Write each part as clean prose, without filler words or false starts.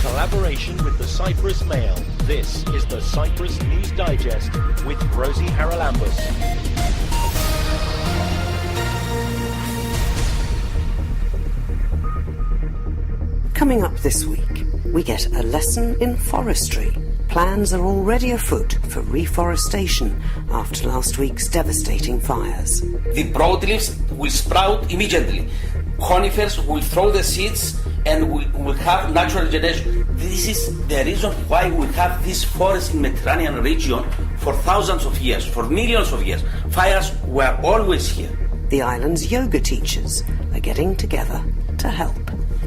collaboration with the Cyprus Mail, this is the Cyprus News Digest with Rosie Charalambous. Coming up this week, we get a lesson in forestry. Plans are already afoot for reforestation after last week's devastating fires. The broadleaves will sprout immediately. Conifers will throw the seeds and will have natural regeneration. This is the reason why we have this forest in the Mediterranean region for thousands of years, for millions of years. Fires were always here. The island's yoga teachers are getting together to help.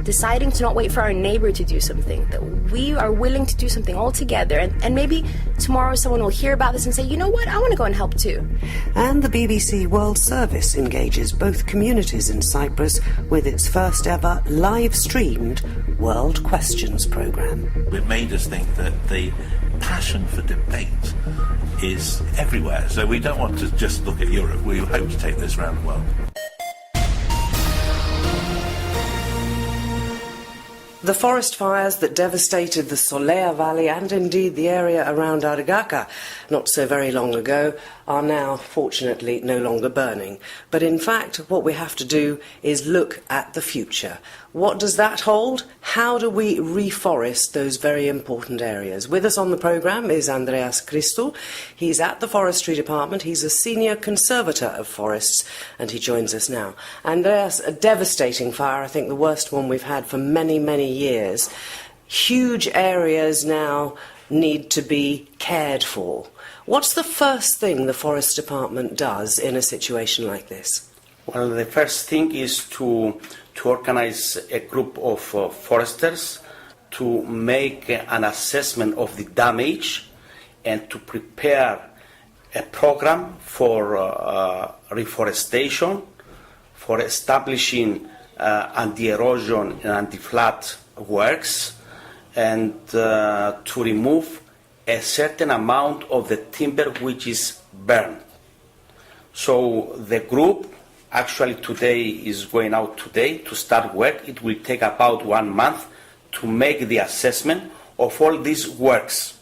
Deciding to not wait for our neighbor to do something, that we are willing to do something all together, and maybe tomorrow someone will hear about this and say, you know what, I want to go and help too. And the BBC World Service engages both communities in Cyprus with its first ever live-streamed World Questions programme. It made us think that the passion for debate is everywhere, so we don't want to just look at Europe, we hope to take this around the world. The forest fires that devastated the Solea Valley and indeed the area around Arigaka not so very long ago are now, fortunately, no longer burning. But in fact, what we have to do is look at the future. What does that hold? How do we reforest those very important areas? With us on the programme is Andreas Christou. He's at the Forestry Department. He's a senior conservator of forests, and he joins us now. Andreas, a devastating fire, I think the worst one we've had for many, many years. Huge areas now need to be cared for. What's the first thing the Forest Department does in a situation like this? Well, the first thing is to organize a group of foresters to make an assessment of the damage and to prepare a program for reforestation, for establishing anti-erosion and anti-flood works, and to remove a certain amount of the timber which is burned. So the group actually today is going out today to start work. It will take about 1 month to make the assessment of all these works.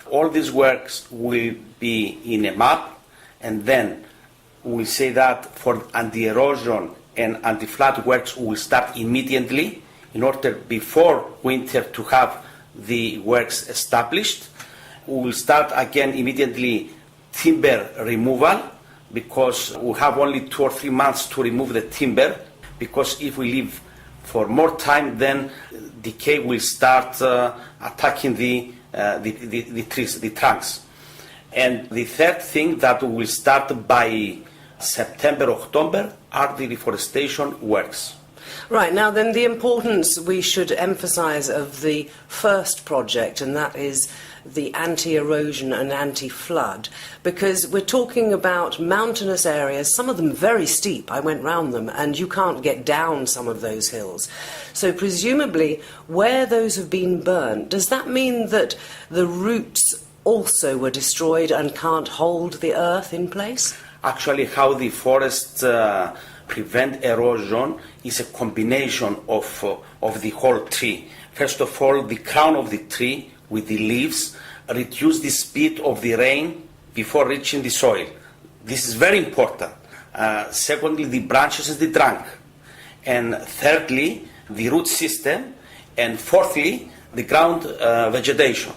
All these works will be in a map, and then we'll say that for anti-erosion and anti-flood works will start immediately in order before winter to have the works established. We will start again immediately timber removal, because we have only 2 or 3 months to remove the timber, because if we leave for more time, then decay will start attacking the trees, the trunks. And the third thing that we will start by September, October are the reforestation works. Right, now then the importance we should emphasise of the first project, and that is the anti-erosion and anti-flood, because we're talking about mountainous areas, some of them very steep. I went round them, and you can't get down some of those hills. So presumably, where those have been burnt, does that mean that the roots also were destroyed and can't hold the earth in place? Actually, how the forests prevent erosion is a combination of the whole tree. First of all, the crown of the tree with the leaves reduce the speed of the rain before reaching the soil. This is very important. Secondly, the branches and the trunk. And thirdly, the root system. And fourthly, the ground vegetation.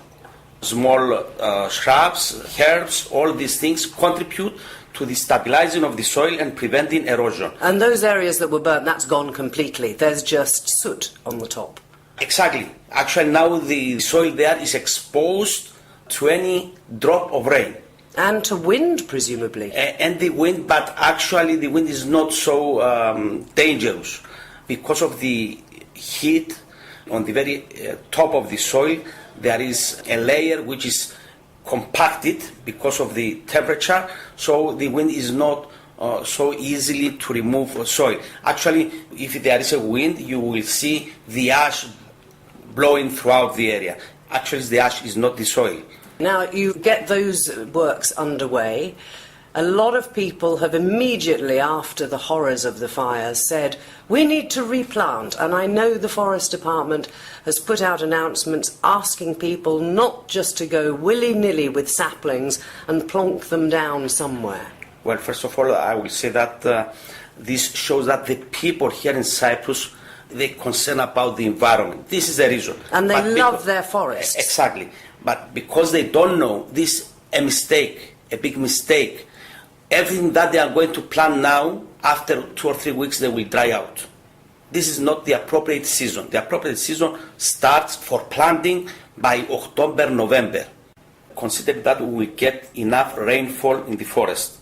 Small shrubs, herbs, all these things contribute to the stabilizing of the soil and preventing erosion. And those areas that were burnt, that's gone completely. There's just soot on the top. Exactly. Actually, now the soil there is exposed to any drop of rain. And to wind, presumably. And the wind, but actually the wind is not so dangerous. Because of the heat on the very top of the soil, there is a layer which is compacted because of the temperature, so the wind is not so easily to remove soil. Actually, if there is a wind, you will see the ash blowing throughout the area. Actually, the ash is not the soil. Now, you get those works underway. a lot of people have immediately after the horrors of the fires said, we need to replant. And I know the Forest Department has put out announcements asking people not just to go willy-nilly with saplings and plonk them down somewhere. Well, first of all, I will say that this shows that the people here in Cyprus, they're concerned about the environment. This is the reason. And they love their forests. Exactly. But because they don't know, this is a mistake, a big mistake. Everything that they are going to plant now, after 2 or 3 weeks, they will dry out. This is not the appropriate season. The appropriate season starts for planting by October, November. Consider that we will get enough rainfall in the forest.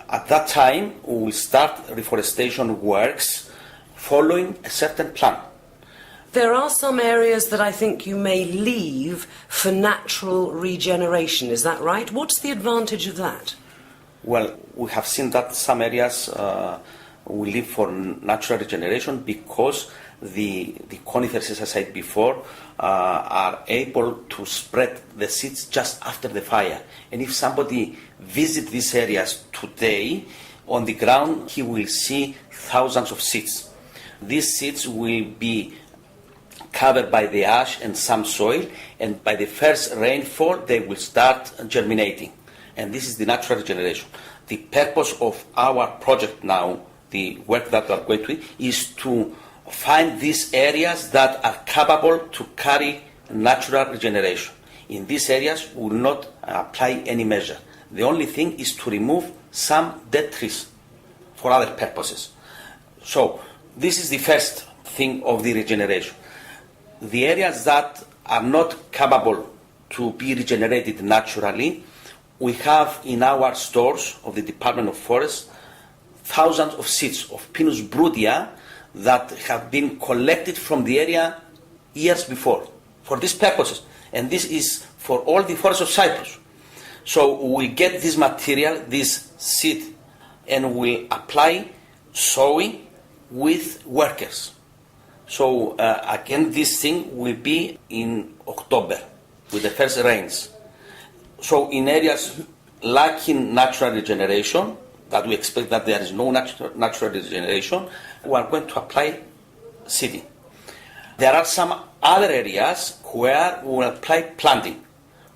At that time, we will start reforestation works following a certain plan. There are some areas that I think you may leave for natural regeneration. Is that right? What's the advantage of that? Well, we have seen that some areas will leave for natural regeneration because the conifers, as I said before, are able to spread the seeds just after the fire. And if somebody visits these areas today, on the ground he will see thousands of seeds. These seeds will be covered by the ash and some soil, and by the first rainfall they will start germinating. And this is the natural regeneration. The purpose of our project now, the work that we are going to do, is to find these areas that are capable to carry natural regeneration. In these areas, we will not apply any measure. The only thing is to remove some dead trees for other purposes. So, this is the first thing of the regeneration. The areas that are not capable to be regenerated naturally, we have in our stores of the Department of Forests thousands of seeds of Pinus brutia that have been collected from the area years before for these purposes. And this is for all the forests of Cyprus. So we get this material, this seed, and we apply sowing with workers. So again, this thing will be in October with the first rains. So in areas lacking natural regeneration, that we expect that there is no natural regeneration, we are going to apply seeding. There are some other areas where we will apply planting.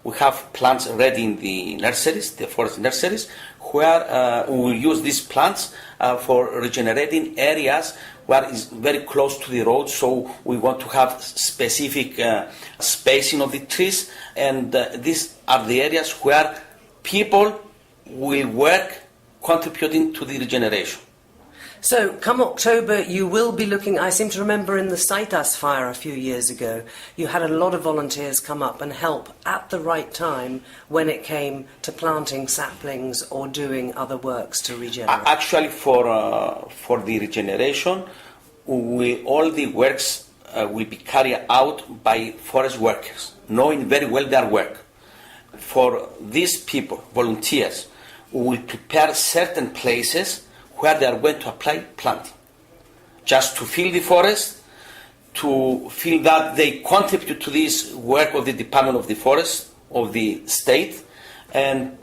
We have plants ready in the nurseries, the forest nurseries, where we will use these plants for regenerating areas where it's very close to the road, so we want to have specific spacing of the trees, and these are the areas where people will work contributing to the regeneration. So, come October, you will be looking, I seem to remember in the Cyprus fire a few years ago, you had a lot of volunteers come up and help at the right time when it came to planting saplings or doing other works to regenerate. Actually, for the regeneration, all the works will be carried out by forest workers, knowing very well their work. For these people, volunteers, we will prepare certain places where they are going to apply planting, just to fill the forest, to feel that they contribute to this work of the Department of the Forest, of the state, and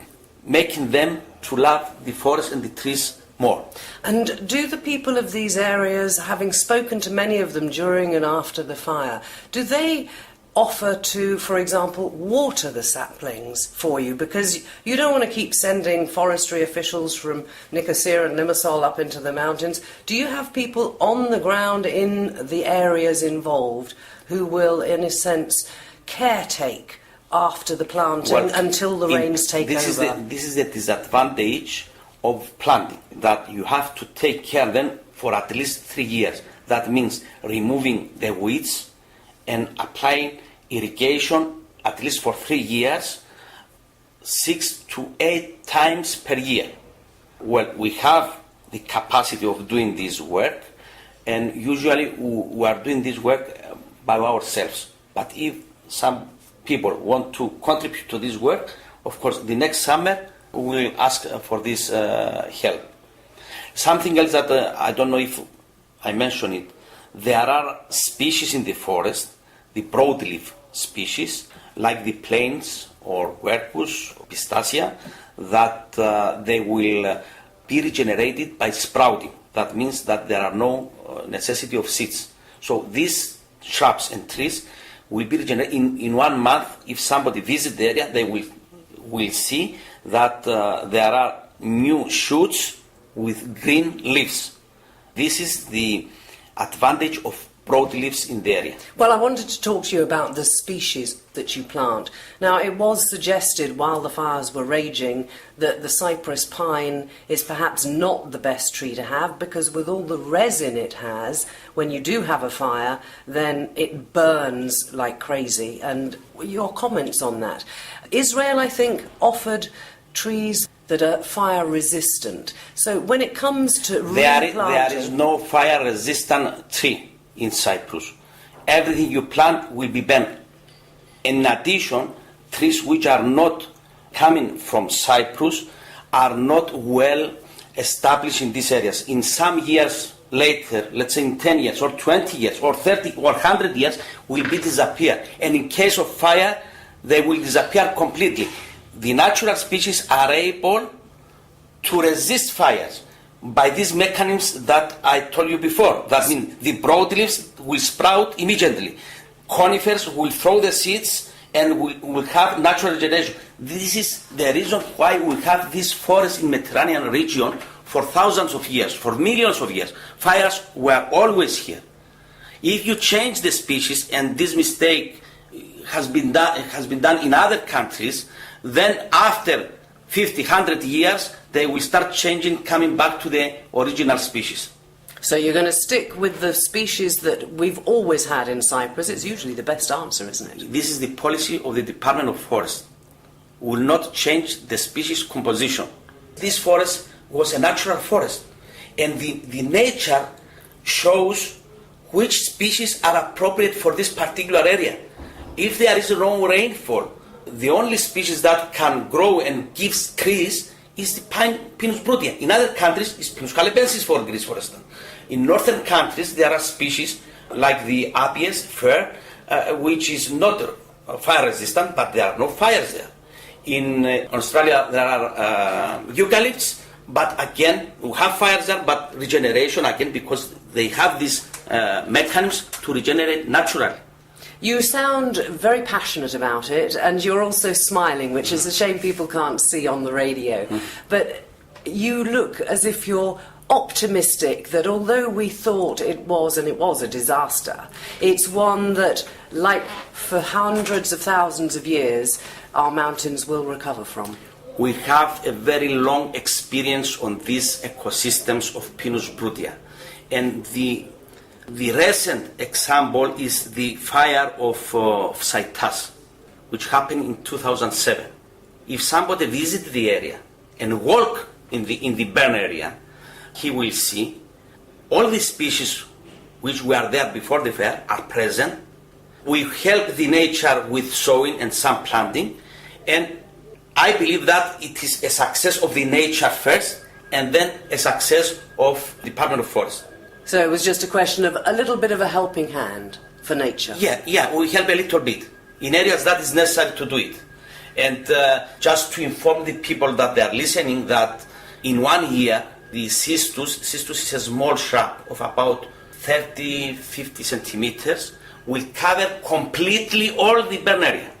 making them to love the forest and the trees more. And do the people of these areas, having spoken to many of them during and after the fire, do they offer to, for example, water the saplings for you? Because you don't want to keep sending forestry officials from Nicosia and Limassol up into the mountains. Do you have people on the ground in the areas involved who will, in a sense, caretake after the planting until the rains take over? This is the disadvantage of planting, that you have to take care then for at least 3 years. That means removing the weeds and applying irrigation at least for 3 years, 6 to 8 times per year. Well, we have the capacity of doing this work, and usually we are doing this work by ourselves. But if some people want to contribute to this work, of course, the next summer we will ask for this help. Something else that I don't know if I mentioned it, there are species in the forest, the broadleaf species, like the planes or Quercus, Pistacia, that they will be regenerated by sprouting. That means that there are no necessity of seeds. So these shrubs and trees will be regenerated in 1 month. If somebody visits the area, they will see that there are new shoots with green leaves. This is the advantage of broadleaves in the area. Well, I wanted to talk to you about the species that you plant. Now, it was suggested while the fires were raging that the Cyprus pine is perhaps not the best tree to have, because with all the resin it has, when you do have a fire, then it burns like crazy. And your comments on that. Israel, I think, offered trees that are fire resistant. So when it comes to replanting, there is no fire resistant tree in Cyprus. Everything you plant will be burned. In addition, trees which are not coming from Cyprus are not well established in these areas. In some years later, let's say in 10 years or 20 years or 30 or 100 years, will be disappear. And in case of fire, they will disappear completely. The natural species are able to resist fires by these mechanisms that I told you before. That means the broadleaves will sprout immediately. Conifers will throw the seeds and will have natural regeneration. This is the reason why we have this forest in Mediterranean region for thousands of years, for millions of years. Fires were always here. If you change the species, and this mistake has been done in other countries, then after 50, 100 years, they will start changing, coming back to the original species. So you're going to stick with the species that we've always had in Cyprus. It's usually the best answer, isn't it? This is the policy of the Department of Forest. Will not change the species composition. This forest was a natural forest, and the nature shows which species are appropriate for this particular area. If there is no rainfall, the only species that can grow and give trees is the Pinus brutia. In other countries, it's Pinus calabensis for Greece, for instance. In northern countries, there are species like the Apies fir, which is not fire resistant, but there are no fires there. In Australia, there are eucalypts, but again, we have fires there, but regeneration again, because they have these mechanisms to regenerate naturally. You sound very passionate about it, and you're also smiling, which is a shame people can't see on the radio. But you look as if you're optimistic that although we thought it was, and it was a disaster, it's one that, like for hundreds of thousands of years, our mountains will recover from. We have a very long experience on these ecosystems of Pinus brutia, and the recent example is the fire of Cyprus, which happened in 2007. If somebody visits the area and walk in the burn area, he will see all the species which were there before the fire are present. We help the nature with sowing and some planting, and I believe that it is a success of the nature first, and then a success of the Department of Forest. So it was just a question of a little bit of a helping hand for nature. Yeah, we help a little bit in areas that is necessary to do it. And just to inform the people that they are listening that in 1 year, the cistus is a small shrub of about 30-50 centimeters, will cover completely all the burn area.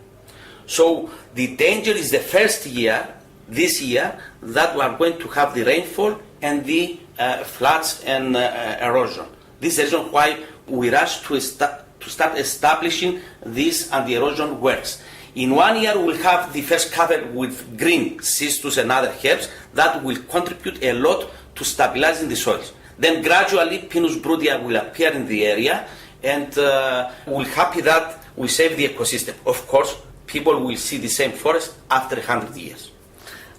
So the danger is the first year, this year, that we are going to have the rainfall and the floods and erosion. This is the reason why we rush to start establishing this anti-erosion works. In 1 year, we'll have the first cover with green cistus and other herbs that will contribute a lot to stabilizing the soils. Then gradually, Pinus brutia will appear in the area, and we're happy that we save the ecosystem. Of course, people will see the same forest after 100 years.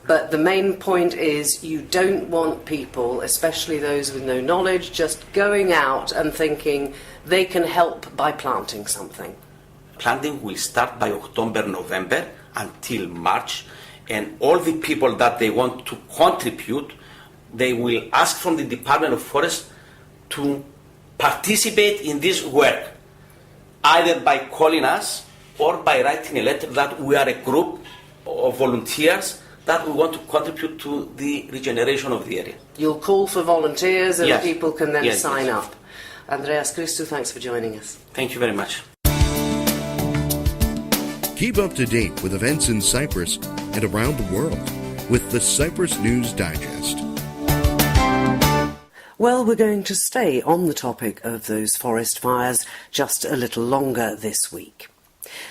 But the main point is you don't want people, especially those with no knowledge, just going out and thinking they can help by planting something. Planting will start by October, November until March, and all the people that they want to contribute, they will ask from the Department of Forest to participate in this work, either by calling us or by writing a letter that we are a group of volunteers that we want to contribute to the regeneration of the area. You'll call for volunteers and Yes. people can then Yes, sign yes. up. Andreas Christou, thanks for joining us. Thank you very much. Keep up to date with events in Cyprus and around the world with the Cyprus News Digest. Well, we're going to stay on the topic of those forest fires just a little longer this week.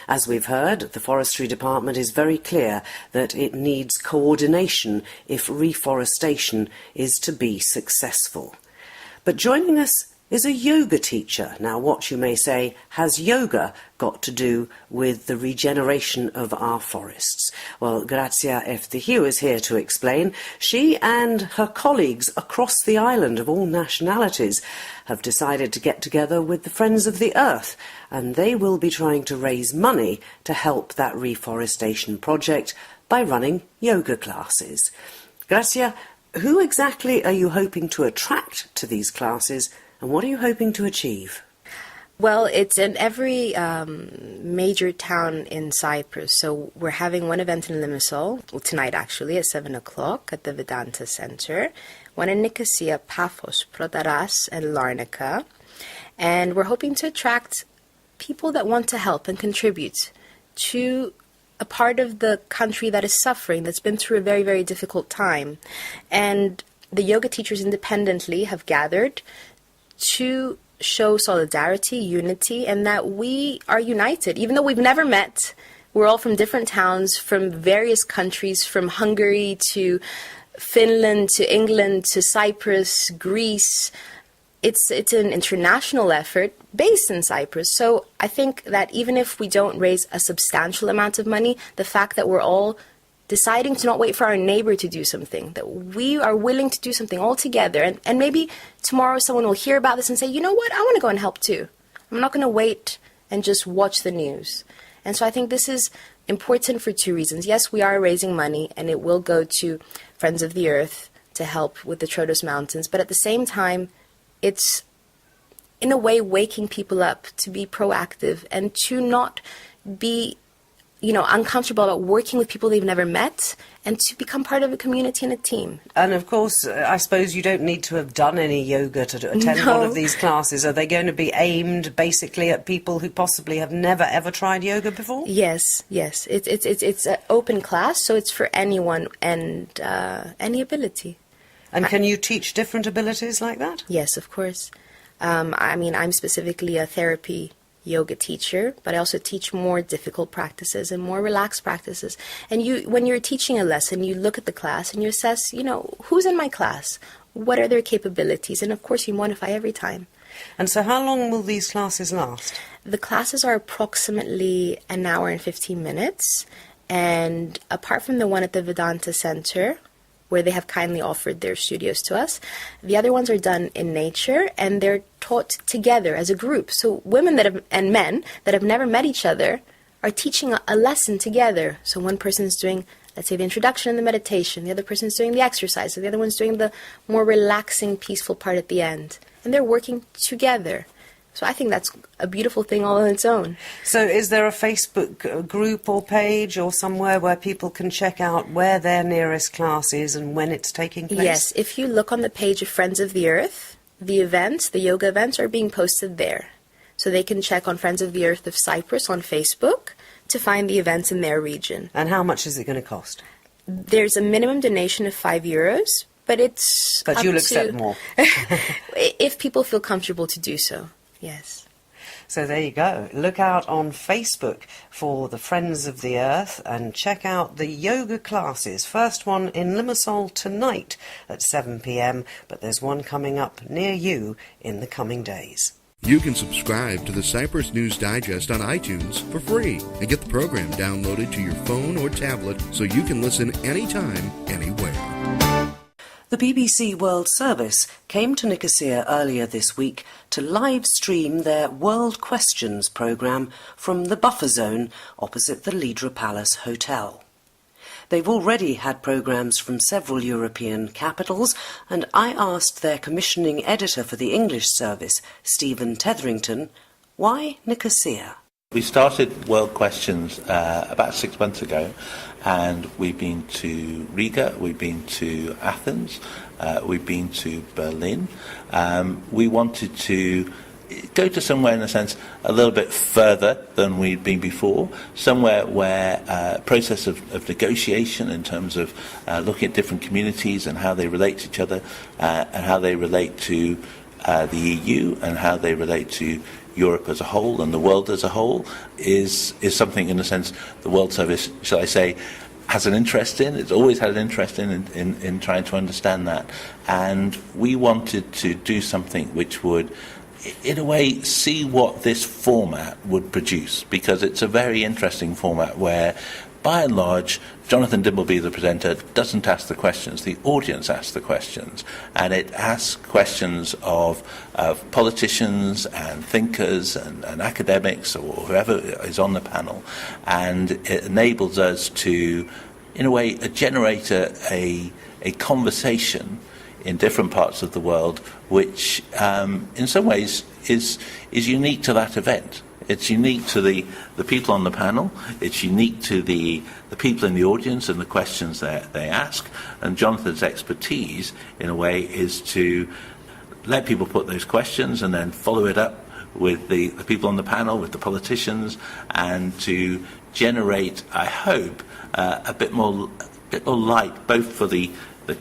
As we've heard, the Forestry Department is very clear that it needs coordination if reforestation is to be successful. But joining us is a yoga teacher. Now, what you may say, has yoga got to do with the regeneration of our forests? Well, Grazia Eftihiou is here to explain. She and her colleagues across the island of all nationalities have decided to get together with the Friends of the Earth, and they will be trying to raise money to help that reforestation project by running yoga classes. Grazia, who exactly are you hoping to attract to these classes, and what are you hoping to achieve? Well, it's in every major town in Cyprus. So we're having one event in Limassol, well, tonight actually, at 7 o'clock at the Vedanta Center. One in Nicosia, Paphos, Protaras, and Larnaca. And we're hoping to attract people that want to help and contribute to a part of the country that is suffering, that's been through a very, very difficult time. And the yoga teachers independently have gathered to show solidarity, unity, and that we are united. Even though we've never met, we're all from different towns, from various countries, from Hungary to Finland to England to Cyprus, Greece. It's an international effort based in Cyprus. So I think that even if we don't raise a substantial amount of money, the fact that we're all deciding to not wait for our neighbor to do something, that we are willing to do something all together, and maybe tomorrow someone will hear about this and say, you know what, I want to go and help too. I'm not going to wait and just watch the news. And so I think this is important for two reasons. Yes, we are raising money, and it will go to Friends of the Earth to help with the Troodos Mountains, but at the same time, it's in a way waking people up to be proactive and to not be uncomfortable about working with people they've never met, and to become part of a community and a team. And of course, I suppose you don't need to have done any yoga to attend one of these classes. Are they going to be aimed basically at people who possibly have never ever tried yoga before? Yes. It's an open class, so it's for anyone and any ability. And can you teach different abilities like that? Yes, of course. I'm specifically a therapy yoga teacher, but I also teach more difficult practices and more relaxed practices. And when you're teaching a lesson, you look at the class and you assess, who's in my class? What are their capabilities? And of course, you modify every time. And so how long will these classes last? The classes are approximately an hour and 15 minutes. And apart from the one at the Vedanta Center, where they have kindly offered their studios to us, the other ones are done in nature, and they're taught together as a group. So women and men that have never met each other are teaching a lesson together. So one person is doing, let's say, the introduction and the meditation. The other person is doing the exercise. So the other one's doing the more relaxing, peaceful part at the end. And they're working together. So I think that's a beautiful thing all on its own. So is there a Facebook group or page or somewhere where people can check out where their nearest class is and when it's taking place? Yes, if you look on the page of Friends of the Earth, the events, the yoga events are being posted there. So they can check on Friends of the Earth of Cyprus on Facebook to find the events in their region. And how much is it going to cost? There's a minimum donation of €5, but it's But you'll accept more. if people feel comfortable to do so. Yes. So there you go. Look out on Facebook for the Friends of the Earth and check out the yoga classes. First one in Limassol tonight at 7 p.m, but there's one coming up near you in the coming days. You can subscribe to the Cyprus News Digest on iTunes for free and get the program downloaded to your phone or tablet so you can listen anytime, anywhere. The BBC World Service came to Nicosia earlier this week to live stream their World Questions programme from the buffer zone opposite the Lidra Palace Hotel. They've already had programmes from several European capitals, and I asked their commissioning editor for the English service, Stephen Tetherington, why Nicosia? We started World Questions about 6 months ago, and we've been to Riga, we've been to Athens, we've been to Berlin. We wanted to go to somewhere, in a sense, a little bit further than we'd been before, somewhere where process of negotiation in terms of looking at different communities and how they relate to each other, and how they relate to the EU, and how they relate to Europe as a whole and the world as a whole, is something, in a sense, the World Service, shall I say, has an interest in. It's always had an interest in trying to understand that. And we wanted to do something which would, in a way, see what this format would produce, because it's a very interesting format where, by and large, Jonathan Dimbleby, the presenter, doesn't ask the questions. The audience asks the questions, and it asks questions of politicians and thinkers and academics or whoever is on the panel, and it enables us to, in a way, generate a conversation in different parts of the world, which in some ways is unique to that event. It's unique to the people on the panel, it's unique to the people in the audience and the questions that they ask, and Jonathan's expertise, in a way, is to let people put those questions and then follow it up with the people on the panel, with the politicians, and to generate, I hope, a bit more light, both for the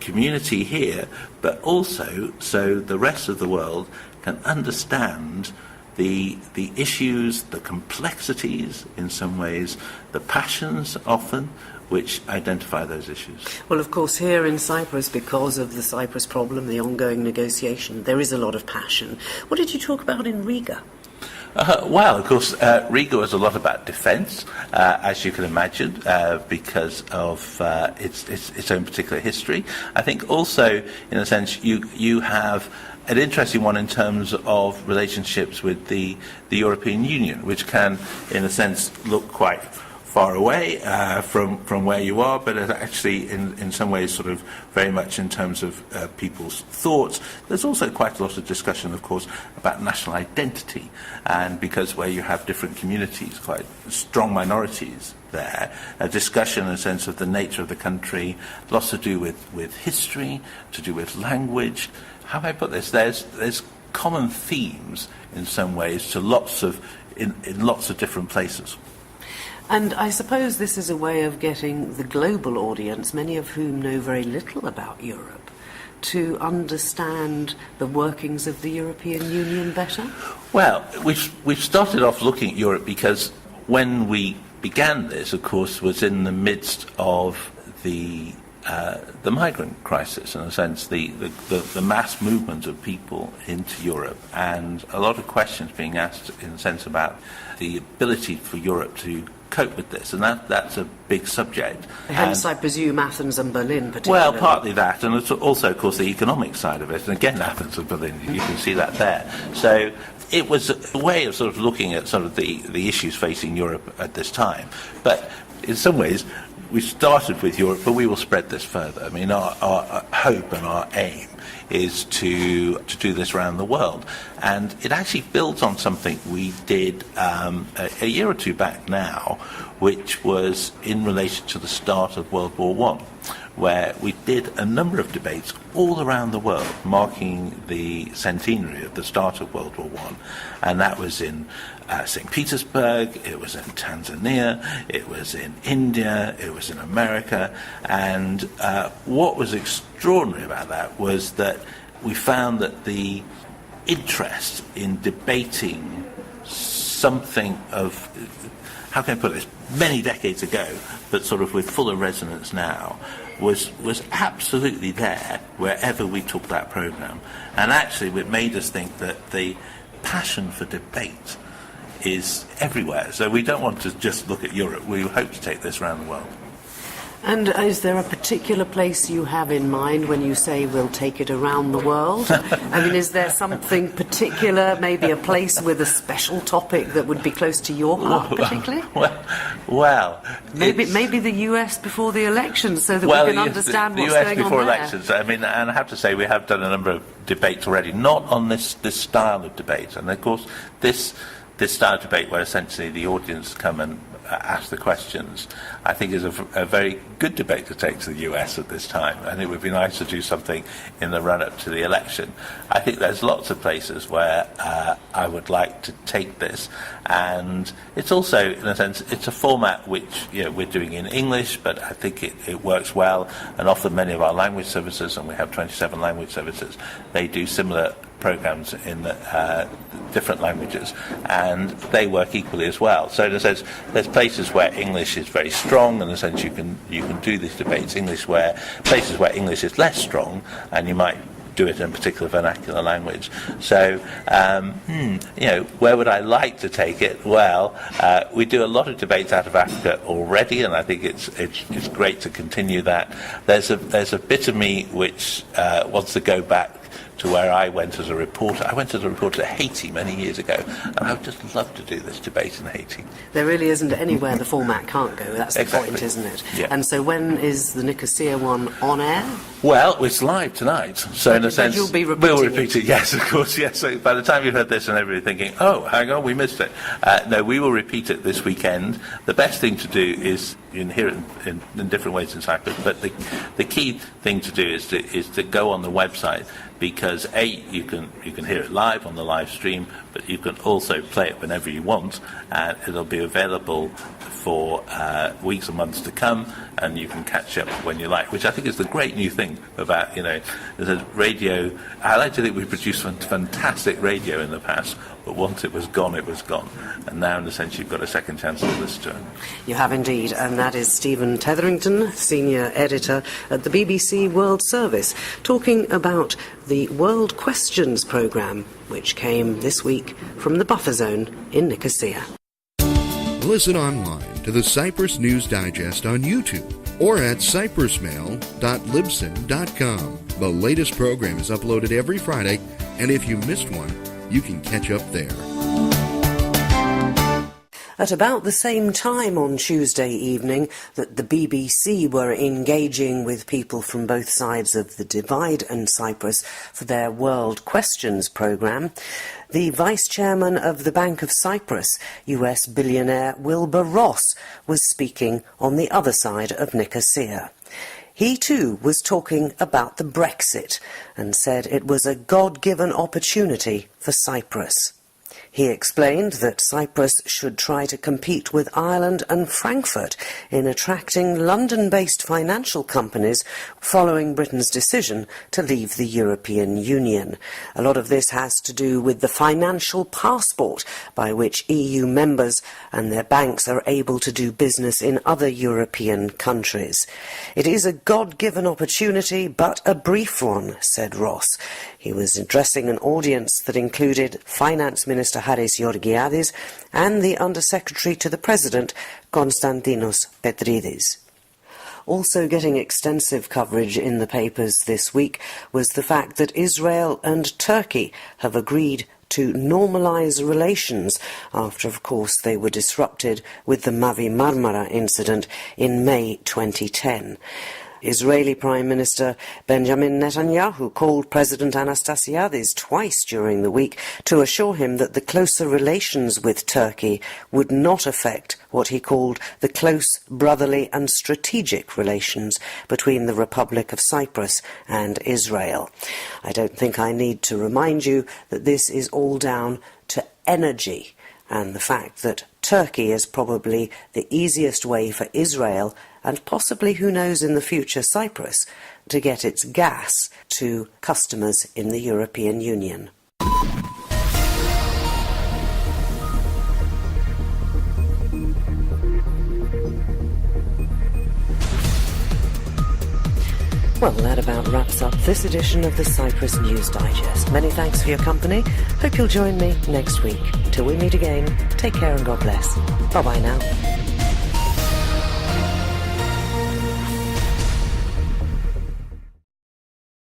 community here, but also so the rest of the world can understand the issues, the complexities in some ways, the passions often, which identify those issues. Well, of course, here in Cyprus, because of the Cyprus problem, the ongoing negotiation, there is a lot of passion. What did you talk about in Riga? Well, of course, Riga was a lot about defence, as you can imagine, because of its own particular history. I think also, in a sense, you have an interesting one in terms of relationships with the European Union, which can, in a sense, look quite far away from where you are, but actually in some ways sort of very much in terms of people's thoughts. There's also quite a lot of discussion, of course, about national identity, and because where you have different communities, quite strong minorities there, a discussion in a sense of the nature of the country, lots to do with history, to do with language. How do I put this? There's common themes in some ways to in lots of different places. And I suppose this is a way of getting the global audience, many of whom know very little about Europe, to understand the workings of the European Union better? Well, we've started off looking at Europe because when we began this, of course, was in the midst of the migrant crisis, in a sense, the mass movement of people into Europe, and a lot of questions being asked, in a sense, about the ability for Europe to cope with this, and that's a big subject. Hence, I presume, Athens and Berlin particularly. Well, partly that, and it's also, of course, the economic side of it, and again, Athens and Berlin, you can see that there. So it was a way of sort of looking at sort of the issues facing Europe at this time. But in some ways, we started with Europe, but we will spread this further. I mean, our hope and our aim is to do this around the world. And it actually builds on something we did a year or two back now, which was in relation to the start of World War I, where we did a number of debates all around the world marking the centenary of the start of World War I. And that was in St. Petersburg, it was in Tanzania, it was in India, it was in America, and what was extraordinary about that was that we found that the interest in debating something of, how can I put this, many decades ago, but sort of with fuller resonance now, was absolutely there wherever we took that programme. And actually it made us think that the passion for debate is everywhere. So we don't want to just look at Europe. We hope to take this around the world. And is there a particular place you have in mind when you say we'll take it around the world? I mean, is there something particular, maybe a place with a special topic that would be close to your heart particularly? Well, maybe the US before the elections, so that we can understand what's going on there. The US before elections. I mean, and I have to say we have done a number of debates already, not on this style of debate. And of course, this this style of debate where essentially the audience come and ask the questions, I think is a very good debate to take to the US at this time, and it would be nice to do something in the run-up to the election. I think there's lots of places where I would like to take this, and it's also, in a sense, it's a format which we're doing in English, but I think it works well, and often many of our language services, and we have 27 language services, they do similar programs in different languages, and they work equally as well. So in a sense, there's places where English is very strong, in a sense you can do these debates. Places where English is less strong, and you might do it in a particular vernacular language. So, where would I like to take it? Well, we do a lot of debates out of Africa already, and I think it's great to continue that. There's a bit of me which wants to go back to where I went as a reporter. I went as a reporter to Haiti many years ago, and I would just love to do this debate in Haiti. There really isn't anywhere the format can't go. That's the point, isn't it? Yeah. And so when is the Nicosia one on air? Well, it's live tonight, so in a sense, you'll be repeating we'll repeat it. Yes, of course, yes. So by the time you've heard this and everybody thinking, oh, hang on, we missed it. No, we will repeat it this weekend. The best thing to do is, you can hear it in different ways in Cyprus, but the key thing to do is to go on the website, because you can hear it live on the live stream, but you can also play it whenever you want, and it'll be available for weeks and months to come, and you can catch up when you like, which I think is the great new thing about, there's a radio. I like to think we produced fantastic radio in the past, but once it was gone, and now in a sense you've got a second chance to listen to it. You have indeed, and that is Stephen Tetherington, Senior Editor at the BBC World Service, talking about the World Questions programme, which came this week from the buffer zone in Nicosia. Listen online to the Cyprus News Digest on YouTube or at cyprusmail.libsyn.com. The latest program is uploaded every Friday, and if you missed one, you can catch up there. At about the same time on Tuesday evening that the BBC were engaging with people from both sides of the divide in Cyprus for their World Questions programme, the Vice-Chairman of the Bank of Cyprus, US billionaire Wilbur Ross, was speaking on the other side of Nicosia. He too was talking about the Brexit and said it was a God-given opportunity for Cyprus. He explained that Cyprus should try to compete with Ireland and Frankfurt in attracting London-based financial companies following Britain's decision to leave the European Union. A lot of this has to do with the financial passport by which EU members and their banks are able to do business in other European countries. It is a God-given opportunity, but a brief one, said Ross. He was addressing an audience that included Finance Minister Haris Georgiadis and the Undersecretary to the President, Konstantinos Petridis. Also getting extensive coverage in the papers this week was the fact that Israel and Turkey have agreed to normalise relations after, of course, they were disrupted with the Mavi Marmara incident in May 2010. Israeli Prime Minister Benjamin Netanyahu called President Anastasiadis twice during the week to assure him that the closer relations with Turkey would not affect what he called the close brotherly and strategic relations between the Republic of Cyprus and Israel. I don't think I need to remind you that this is all down to energy, and the fact that Turkey is probably the easiest way for Israel, and possibly, who knows, in the future Cyprus, to get its gas to customers in the European Union. Well, that about wraps up this edition of the Cyprus News Digest. Many thanks for your company. Hope you'll join me next week. Till we meet again, take care and God bless. Bye-bye now.